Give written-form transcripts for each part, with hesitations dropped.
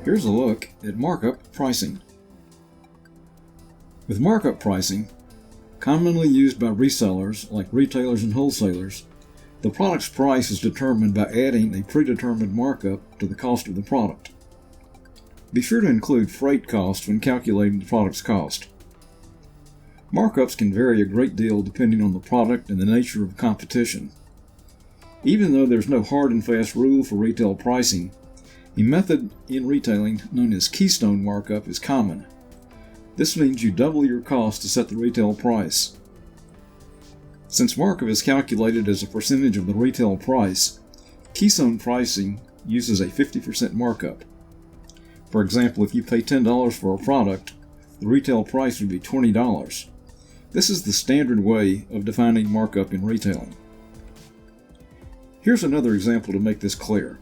Here's a look at markup pricing. With markup pricing, commonly used by resellers like retailers and wholesalers, the product's price is determined by adding a predetermined markup to the cost of the product. Be sure to include freight costs when calculating the product's cost. Markups can vary a great deal depending on the product and the nature of competition. Even though there's no hard and fast rule for retail pricing, a method in retailing known as keystone markup is common. This means you double your cost to set the retail price. Since markup is calculated as a percentage of the retail price, keystone pricing uses a 50% markup. For example, if you pay $10 for a product, the retail price would be $20. This is the standard way of defining markup in retailing. Here's another example to make this clear.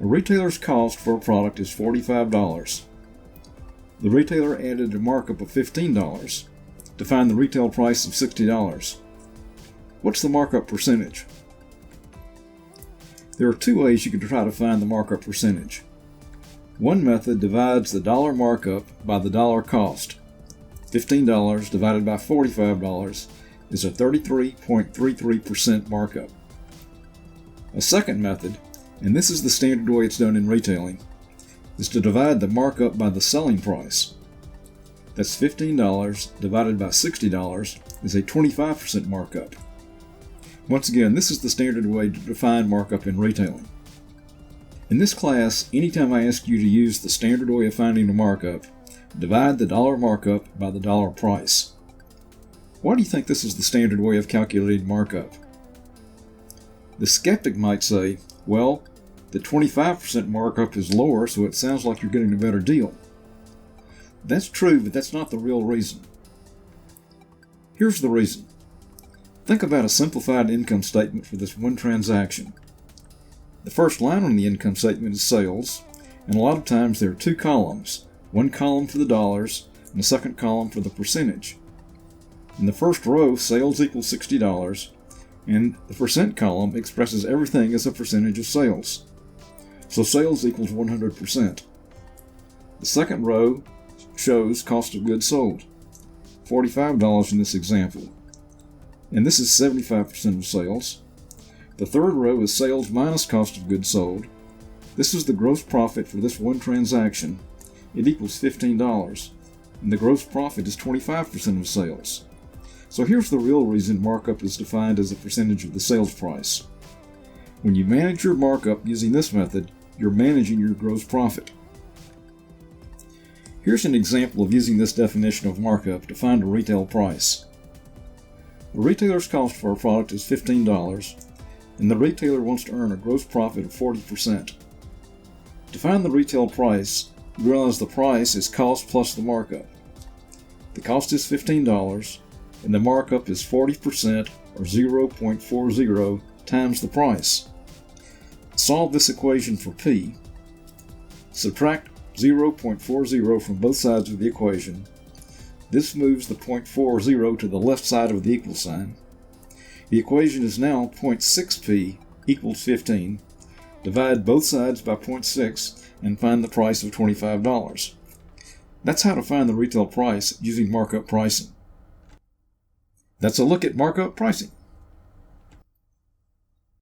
A retailer's cost for a product is $45. The retailer added a markup of $15 to find the retail price of $60. What's the markup percentage? There are two ways you can try to find the markup percentage. One method divides the dollar markup by the dollar cost. $15 divided by $45 is a 33.33% markup. A second method, and this is the standard way it's done in retailing, is to divide the markup by the selling price. That's $15 divided by $60 is a 25% markup. Once again, this is the standard way to define markup in retailing. In this class, anytime I ask you to use the standard way of finding a markup, divide the dollar markup by the dollar price. Why do you think this is the standard way of calculating markup? The skeptic might say, well, the 25% markup is lower, so it sounds like you're getting a better deal. That's true, but that's not the real reason. Here's the reason. Think about a simplified income statement for this one transaction. The first line on the income statement is sales, and a lot of times there are two columns, one column for the dollars and a second column for the percentage. In the first row, sales equals $60, and the percent column expresses everything as a percentage of sales. So sales equals 100%. The second row shows cost of goods sold, $45 in this example, and this is 75% of sales. The third row is sales minus cost of goods sold. This is the gross profit for this one transaction. It equals $15, and the gross profit is 25% of sales. So here's the real reason markup is defined as a percentage of the sales price. When you manage your markup using this method, you're managing your gross profit. Here's an example of using this definition of markup to find a retail price. A retailer's cost for a product is $15, and the retailer wants to earn a gross profit of 40%. To find the retail price, you realize the price is cost plus the markup. The cost is $15, and the markup is 40% or 0.40 times the price. Solve this equation for P. Subtract 0.40 from both sides of the equation. This moves the 0.40 to the left side of the equal sign. The equation is now 0.6p equals 15. Divide both sides by 0.6 and find the price of $25. That's how to find the retail price using markup pricing. That's a look at markup pricing.